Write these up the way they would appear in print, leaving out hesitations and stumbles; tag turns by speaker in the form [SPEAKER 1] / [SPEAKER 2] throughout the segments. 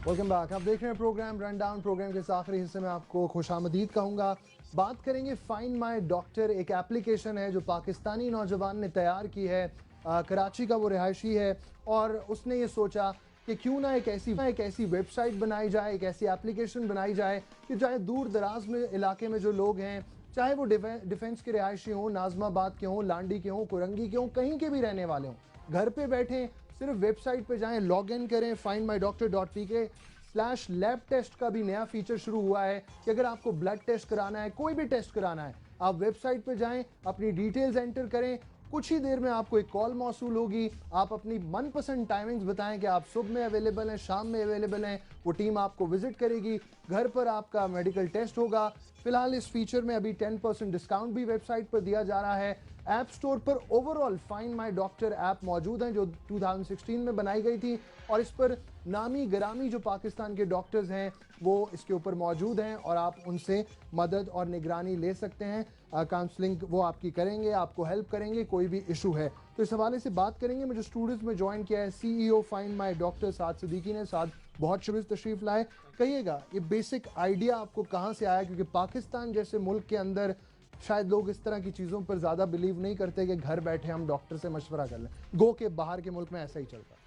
[SPEAKER 1] Welcome back. आप देख रहे हैं प्रोग्राम रन डाउन। प्रोग्राम के इस आखिरी हिस्से में आपको खुशामदीद कहूँगा। बात करेंगे फाइंड माई डॉक्टर। एक एप्लीकेशन है जो पाकिस्तानी नौजवान ने तैयार की है। कराची का वो रिहायशी है और उसने ये सोचा कि क्यों ना एक ऐसी वेबसाइट बनाई जाए, एक ऐसी एप्लीकेशन बनाई जाए कि चाहे दूर दराज में इलाके में जो लोग हैं, चाहे वो डिफेंस के रिहायशी हों, नाजमाबाद के हों, लांडी के हों, कुरंगी के हों, कहीं के भी रहने वाले हों, घर पे बैठे सिर्फ वेबसाइट पे जाएं, लॉग इन करें। findmydoctor.pk/लैब टेस्ट का भी नया फीचर शुरू हुआ है कि अगर आपको ब्लड टेस्ट कराना है, कोई भी टेस्ट कराना है, आप वेबसाइट पे जाएं, अपनी डिटेल्स एंटर करें, कुछ ही देर में आपको एक कॉल मौसूल होगी। आप अपनी मनपसंद टाइमिंग्स बताएं कि आप सुबह में अवेलेबल हैं, शाम में अवेलेबल हैं, वो टीम आपको विजिट करेगी, घर पर आपका मेडिकल टेस्ट होगा। फिलहाल इस फीचर में अभी 10% डिस्काउंट भी वेबसाइट पर दिया जा रहा है। ऐप स्टोर पर overall find my doctor app मौजूद है जो 2016 में बनाई गई थी और इस पर नामी गिरामी जो पाकिस्तान के डॉक्टर्स हैं वो इसके ऊपर मौजूद हैं और आप उनसे मदद और निगरानी ले सकते हैं। काउंसलिंग वो आपकी करेंगे, आपको हेल्प करेंगे, कोई भी इशू है तो इस हवाले से बात करेंगे। मुझे स्टूडियोज में ज्वाइन किया है CEO फाइंड माई डॉक्टर साद सिद्दीकी ने। साद, बहुत शुक्रिया तशरीफ लाए। कहिएगा ये बेसिक आइडिया आपको कहाँ से आया, क्योंकि पाकिस्तान जैसे मुल्क के अंदर शायद लोग इस तरह की चीज़ों पर ज़्यादा बिलीव नहीं करते कि घर बैठे हम डॉक्टर से मशवरा कर लें। गो के बाहर के मुल्क में ऐसा ही चलता है।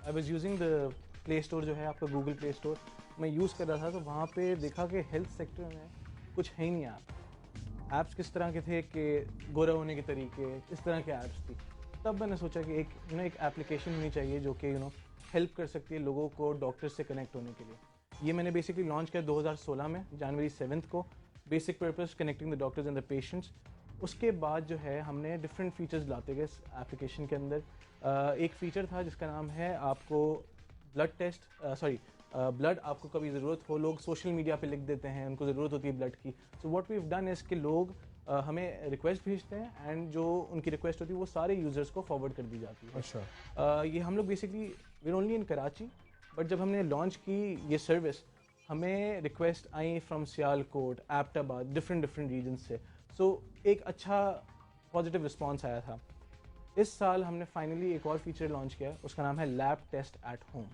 [SPEAKER 2] I was using the play store जो है आपका गूगल प्ले स्टोर, मैं यूज़ कर रहा था तो वहाँ पे देखा कि हेल्थ सेक्टर में कुछ है ही नहीं। ऐप्स किस तरह के थे कि गोरा होने के तरीके, इस तरह के ऐप्स थी। तब मैंने सोचा कि एक एप्लीकेशन होनी चाहिए जो कि हेल्प कर सकती है लोगों को डॉक्टर से कनेक्ट होने के लिए। ये मैंने बेसिकली लॉन्च किया 2016 में, जनवरी 7 को। Basic purpose connecting the doctors and the patients. उसके बाद जो है हमने डिफरेंट फीचर्स लाते गए इस एप्लीकेशन के अंदर। एक फ़ीचर था जिसका नाम है आपको ब्लड टेस्ट, ब्लड आपको कभी ज़रूरत हो, लोग सोशल मीडिया पे लिख देते हैं, उनको ज़रूरत होती है ब्लड की। So what we have done is कि लोग हमें रिक्वेस्ट भेजते हैं एंड जो उनकी रिक्वेस्ट होती है वो सारे यूज़र्स को फॉरवर्ड कर दी जाती है।
[SPEAKER 1] अच्छा।
[SPEAKER 2] ये हम लोग basically we're only in Karachi, but जब हमने लॉन्च की ये सर्विस हमें रिक्वेस्ट आई from Sialkot, Abbottabad, different region से। सो एक अच्छा पॉजिटिव रिस्पॉन्स आया था। इस साल हमने फाइनली एक और फीचर लॉन्च किया, उसका नाम है लैब टेस्ट एट होम।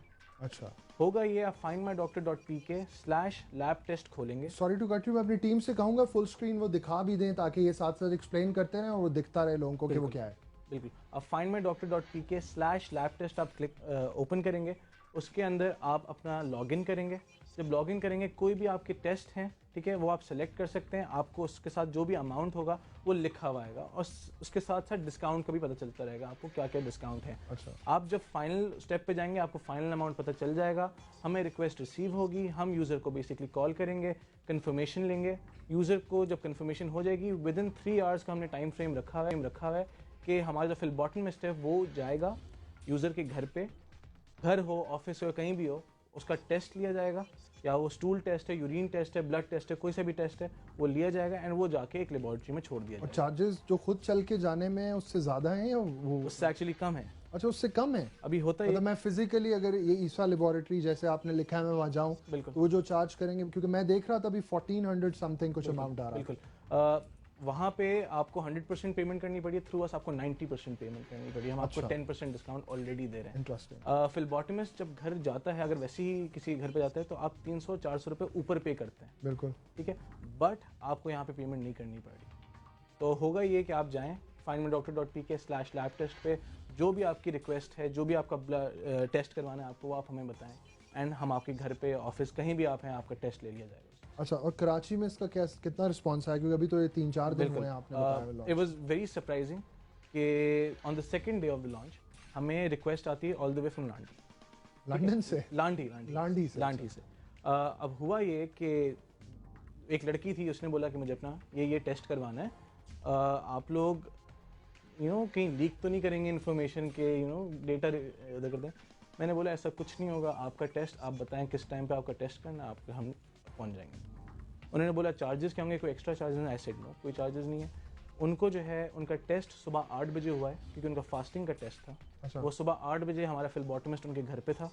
[SPEAKER 1] अच्छा,
[SPEAKER 2] होगा ये, आप findmydoctor.pk/लैब टेस्ट खोलेंगे।
[SPEAKER 1] सॉरी टू कट यू, मैं अपनी टीम से कहूंगा फुल स्क्रीन वो दिखा भी दें ताकि ये साथ साथ एक्सप्लेन करते रहें और वो दिखता रहे लोगों को कि वो क्या है।
[SPEAKER 2] बिल्कुल, आप findmydoctor.pk/लैब टेस्ट आप क्लिक ओपन करेंगे। उसके अंदर आप अपना लॉगिन करेंगे। जब लॉगिन करेंगे कोई भी आपके टेस्ट हैं, ठीक है, वो आप सेलेक्ट कर सकते हैं। आपको उसके साथ जो भी अमाउंट होगा वो लिखा हुआ आएगा और उसके साथ साथ डिस्काउंट का भी पता चलता रहेगा आपको क्या क्या डिस्काउंट है।
[SPEAKER 1] अच्छा।
[SPEAKER 2] आप जब फाइनल स्टेप पे जाएंगे आपको फाइनल अमाउंट पता चल जाएगा। हमें रिक्वेस्ट रिसीव होगी, हम यूज़र को बेसिकली कॉल करेंगे, कन्फर्मेशन लेंगे। यूज़र को जब कन्फर्मेशन हो जाएगी विदिन 3 आवर्स का हमने टाइम फ्रेम रखा हुआ है कि हमारा जो फिलबॉटमिस्ट है वो जाएगा यूज़र के घर पे, घर हो, ऑफिस हो, कहीं भी हो, उसका टेस्ट लिया जाएगा। या वो स्टूल टेस्ट है, यूरिन टेस्ट है, ब्लड टेस्ट है, कोई सा भी टेस्ट है, वो लिया जाएगा एंड वो जाके एक लेबोरेटरी में छोड़ दिया
[SPEAKER 1] और
[SPEAKER 2] जाएगा।
[SPEAKER 1] चार्जेस जो खुद चल के जाने में उससे ज़्यादा हैं या वो
[SPEAKER 2] उससे एक्चुअली कम है।
[SPEAKER 1] अच्छा, उससे कम है।
[SPEAKER 2] अभी होता है
[SPEAKER 1] मतलब मैं फिजिकली अगर ये ईसा लेबोरेटरी जैसे आपने लिखा है मैं वहाँ जाऊँ
[SPEAKER 2] बिल्कुल,
[SPEAKER 1] तो वो जो चार्ज करेंगे, क्योंकि मैं देख रहा था अभी 1400 समथिंग कुछ अमाउंट आ रहा है।
[SPEAKER 2] बिल्कुल। वहाँ पे आपको 100% पेमेंट करनी पड़ी है, थ्रू अस आपको 90% पेमेंट करनी पड़ी है। हम आपको 10% डिस्काउंट ऑलरेडी दे रहे हैं।
[SPEAKER 1] इंटरेस्टिंग।
[SPEAKER 2] फिलबॉटमिस्ट जब घर जाता है, अगर वैसे ही किसी घर पे जाता है तो आप 300-400 रुपये ऊपर पे करते हैं।
[SPEAKER 1] बिल्कुल
[SPEAKER 2] ठीक है, बट आपको यहाँ पे पेमेंट नहीं करनी पड़ेगी। तो होगा ये कि आप जाएं findmydoctor.pk/लैब टेस्ट पे, जो भी आपकी रिक्वेस्ट है, जो भी आपका टेस्ट करवाना है आपको, वो आप हमें बताएं एंड हम आपके घर पे, ऑफिस, कहीं भी आप हैं, आपका टेस्ट ले लिया जाएगा।
[SPEAKER 1] अच्छा, और कराची में इसका कितना रिस्पांस आया, क्योंकि अभी तो ये 3-4 दिन हुए हैं आपने बताया।
[SPEAKER 2] इट वाज वेरी सरप्राइजिंग कि on the second day of the launch हमें रिक्वेस्ट आती है all the way from
[SPEAKER 1] London से,
[SPEAKER 2] लांडी से। अब हुआ ये कि एक लड़की थी, उसने बोला कि मुझे अपना ये टेस्ट करवाना है। आप लोग कहीं लीक तो नहीं करेंगे इन्फॉर्मेशन के, डेटा इधर कर दें। मैंने बोला ऐसा कुछ नहीं होगा, आपका टेस्ट आप बताएं किस टाइम पे आपका टेस्ट करना है, आपके हम पहुंच जाएंगे। उन्होंने बोला चार्जेस क्या होंगे, कोई एक्स्ट्रा चार्जेस है? आई सेड नो, कोई चार्जेस नहीं है। उनको जो है उनका टेस्ट सुबह 8 बजे हुआ है क्योंकि उनका फास्टिंग का टेस्ट था।
[SPEAKER 1] अच्छा।
[SPEAKER 2] वो सुबह 8 बजे हमारा फिलबॉटमिस्ट उनके घर पे था।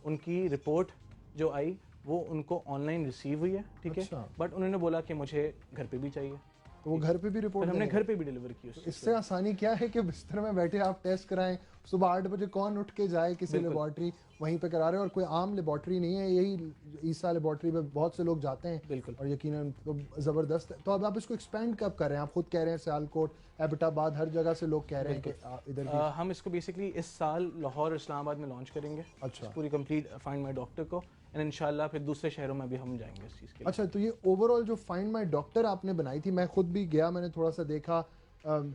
[SPEAKER 2] उनकी रिपोर्ट जो आई वो उनको ऑनलाइन रिसीव हुई है, ठीक है।
[SPEAKER 1] अच्छा।
[SPEAKER 2] बट उन्होंने बोला कि मुझे घर पे भी चाहिए।
[SPEAKER 1] तो वो घर पे भी रिपोर्ट
[SPEAKER 2] फिर हमने घर पे भी डिलीवर की उस चीज़
[SPEAKER 1] इससे आसानी क्या है कि बिस्तर में बैठे आप टेस्ट कराएं, सुबह 8 बजे कौन उठ के जाए किसी लेबॉर्ट्री, वहीं पे करा रहे हैं, और कोई आम लेबॉर्ट्री नहीं है, यही ईसा लेबॉर्ट्री में बहुत से लोग जाते हैं।
[SPEAKER 2] बिल्कुल।
[SPEAKER 1] और यकीनन तो ज़बरदस्त है। तो अब आप इसको एक्सपेंड कब कर रहे हैं? आप खुद कह रहे हैं सियालकोट, एबटाबाद, हर जगह से लोग कह रहे हैं कि इधर भी।
[SPEAKER 2] हम इसको बेसिकली इस साल लाहौर और इस्लामाबाद में लॉन्च करेंगे।
[SPEAKER 1] अच्छा।
[SPEAKER 2] पूरी कंप्लीट फाइंड माई डॉक्टर को, एंड इंशाल्लाह फिर दूसरे शहरों में भी हम जाएंगे इस चीज़ के लिए।
[SPEAKER 1] अच्छा, तो ये ओवरऑल जो फाइंड माई डॉक्टर आपने बनाई थी, मैं खुद भी गया, मैंने थोड़ा सा देखा,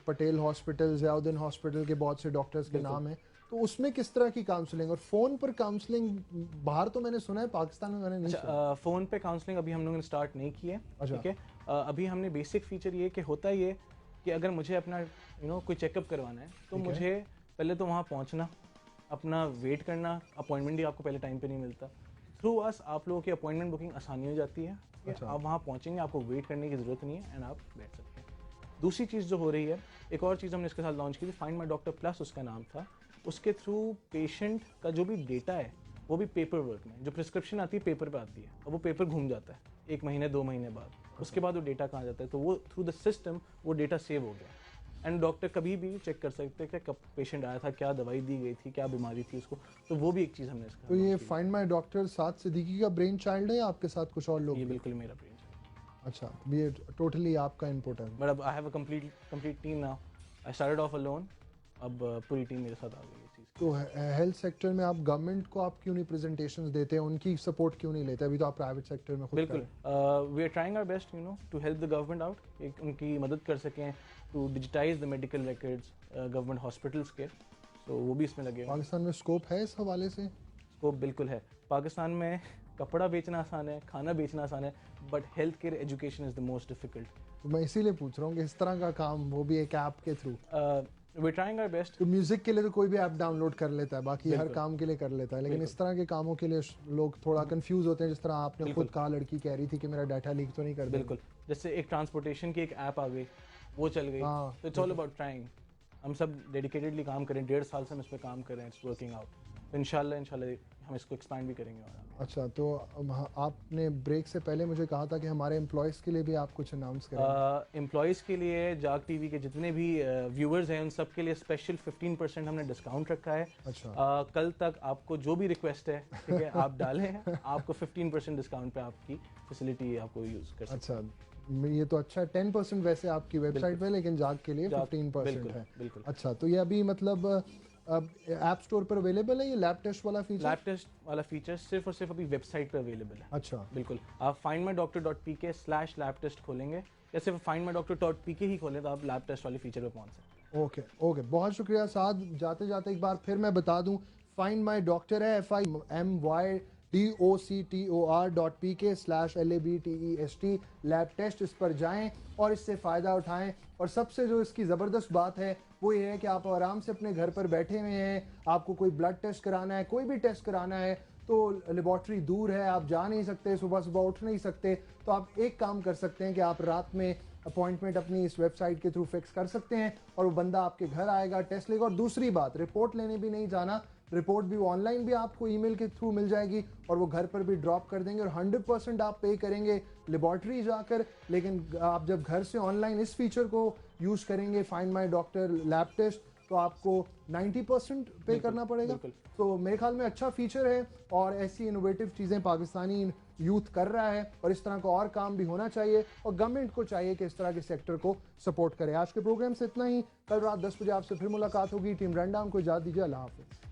[SPEAKER 1] पटेल हॉस्पिटल, ज़ियाउद्दीन हॉस्पिटल के बहुत से डॉक्टर्स के नाम हैं, तो उसमें किस तरह की काउंसलिंग, और फ़ोन पर काउंसलिंग बाहर तो मैंने सुना है, पाकिस्तान में मैंने नहीं सुना।
[SPEAKER 2] अच्छा, फ़ोन पे काउंसलिंग अभी हम लोगों ने स्टार्ट नहीं की है।
[SPEAKER 1] अच्छा।
[SPEAKER 2] ठीक है, अभी हमने बेसिक फीचर ये कि होता ये कि अगर मुझे अपना कोई चेकअप करवाना है तो
[SPEAKER 1] ठीक है।
[SPEAKER 2] मुझे पहले तो वहाँ पहुँचना, अपना वेट करना, अपॉइंटमेंट भी आपको पहले टाइम पे नहीं मिलता। थ्रू अस आप लोगों की अपॉइंटमेंट बुकिंग आसानी हो जाती है।
[SPEAKER 1] अच्छा।
[SPEAKER 2] आप वहाँ पहुँचेंगे, आपको वेट करने की ज़रूरत नहीं है, एंड आप बैठ सकते हैं। दूसरी चीज़ जो हो रही है, एक और चीज़ हमने इसके साथ लॉन्च की थी, फाइंड माई डॉक्टर प्लस उसका नाम था। उसके थ्रू पेशेंट का जो भी डेटा है वो भी पेपर वर्क में, जो प्रिस्क्रिप्शन आती है पेपर पे आती है, और वो पेपर घूम जाता है 1 महीने 2 महीने बाद, उसके बाद वो डेटा कहाँ जाता है, तो वो थ्रू द सिस्टम वो डेटा सेव हो गया, एंड डॉक्टर कभी भी चेक कर सकते हैं कि कब पेशेंट आया था, क्या दवाई दी गई थी, क्या बीमारी थी उसको, तो वो भी एक चीज़ हमने इसका।
[SPEAKER 1] तो ये फाइंड माई डॉक्टर साद सिद्दीकी का ब्रेन चाइल्ड है या आपके साथ कुछ और लोग?
[SPEAKER 2] ये बिल्कुल मेरा ब्रेन है।
[SPEAKER 1] अच्छा, ये टोटली आपका इनपुट है।
[SPEAKER 2] बट अब I have a complete team now. I started off alone, अब पूरी टीम मेरे साथ आ गई है इस चीज़।
[SPEAKER 1] तो हेल्थ सेक्टर में आप गवर्नमेंट को आप क्यों नहीं प्रेजेंटेशंस देते हैं, उनकी सपोर्ट क्यों नहीं लेते? अभी तो आप प्राइवेट सेक्टर में खुद
[SPEAKER 2] बिल्कुल, we are trying our best to help the government out, उनकी मदद कर सकें, to digitise the medical records government hospitals के, तो वो भी इसमें लगे हुए हैं।
[SPEAKER 1] पाकिस्तान में स्कोप है इस हवाले से?
[SPEAKER 2] स्कोप बिल्कुल है। पाकिस्तान में कपड़ा बेचना आसान है, खाना बेचना आसान है, but health care education is the most difficult.
[SPEAKER 1] तो मैं इसीलिए पूछ रहा हूँ कि इस तरह का काम, वो भी एक ऐप के through.
[SPEAKER 2] We trying our best.
[SPEAKER 1] तो म्यूजिक के लिए तो कोई भी ऐप डाउनलोड कर लेता है, बाकी हर काम के लिए कर लेता है, लेकिन इस तरह के कामों के लिए लोग थोड़ा कंफ्यूज होते हैं, जिस तरह आपने खुद कहा, लड़की कह रही थी कि मेरा डाटा लीक तो नहीं कर देंगे।
[SPEAKER 2] बिल्कुल, जैसे एक ट्रांसपोर्टेशन की एक ऐप आ गई, वो चल गई, तो इट्स ऑल अबाउट ट्राइंग। हम सब डेडिकेटेडली काम करें, 1.5 साल से हम इस पर काम कर रहे हैं, इट्स वर्किंग आउट, तो इंशाल्लाह हम इसको एक्सपैंड भी करेंगे।
[SPEAKER 1] अच्छा, तो आपने ब्रेक से पहले मुझे कहा था कि हमारे एम्प्लॉयज़ के लिए भी आप कुछ अनाउंस करें।
[SPEAKER 2] एम्प्लॉयज़ के लिए जाग टीवी के जितने भी व्यूअर्स हैं उन सब के लिए स्पेशल 15% हमने डिस्काउंट रखा है।
[SPEAKER 1] अच्छा।
[SPEAKER 2] कल तक आपको जो भी रिक्वेस्ट है, ठीक है, आप डालें, आपको 15% डिस्काउंट पे आपकी फैसिलिटी आपको यूज़ कर सकते हैं।
[SPEAKER 1] अच्छा, ये तो अच्छा है। 10% वैसे आपकी वेबसाइट पे, लेकिन जाग के लिए 15% है।
[SPEAKER 2] बिल्कुल।
[SPEAKER 1] अच्छा, तो ये अभी मतलब अब ऐप स्टोर पर अवेलेबल है ये लैब टेस्ट वाला फीचर?
[SPEAKER 2] लैब टेस्ट वाला फीचर सिर्फ और सिर्फ अभी वेबसाइट पर अवेलेबल है।
[SPEAKER 1] अच्छा,
[SPEAKER 2] बिल्कुल। आप findmydoctor.pk/lab test खोलेंगे, या सिर्फ findmydoctor.pk ही खोलें तो आप लैब टेस्ट वाले फीचर पे पहुंच सकते हैं।
[SPEAKER 1] ओके ओके, बहुत शुक्रिया साद। जाते जाते एक बार फिर मैं बता दूं, फाइंड माई डॉक्टर है FIMYDOCTOR.PK/LABTEST लैब टेस्ट। इस पर जाएं और इससे फ़ायदा उठाएं। और सबसे जो इसकी ज़बरदस्त बात है वो ये है कि आप आराम से अपने घर पर बैठे हुए हैं, आपको कोई ब्लड टेस्ट कराना है, कोई भी टेस्ट कराना है, तो लेबॉर्ट्री दूर है, आप जा नहीं सकते, सुबह सुबह उठ नहीं सकते, तो आप एक काम कर सकते हैं कि आप रात में अपॉइंटमेंट अपनी इस वेबसाइट के थ्रू फिक्स कर सकते हैं, और वो बंदा आपके घर आएगा, टेस्ट लेगा। और दूसरी बात, रिपोर्ट लेने भी नहीं जाना, रिपोर्ट भी ऑनलाइन भी आपको ईमेल के थ्रू मिल जाएगी, और वो घर पर भी ड्रॉप कर देंगे, और 100% आप पे करेंगे लेबॉर्ट्री जाकर। लेकिन आप जब घर से ऑनलाइन इस फीचर को यूज़ करेंगे, find my doctor lab test, तो आपको 90% पे करना पड़ेगा। तो मेरे ख्याल में अच्छा फीचर है, और ऐसी इनोवेटिव चीज़ें पाकिस्तानी यूथ कर रहा है, और इस तरह का और काम भी होना चाहिए, और गवर्नमेंट को चाहिए कि इस तरह के सेक्टर को सपोर्ट करे। आज के प्रोग्राम से इतना ही। कल रात 10 बजे आपसे फिर मुलाकात होगी। टीम रनडाउन को इजाज़त दीजिए। अल्लाह हाफिज़।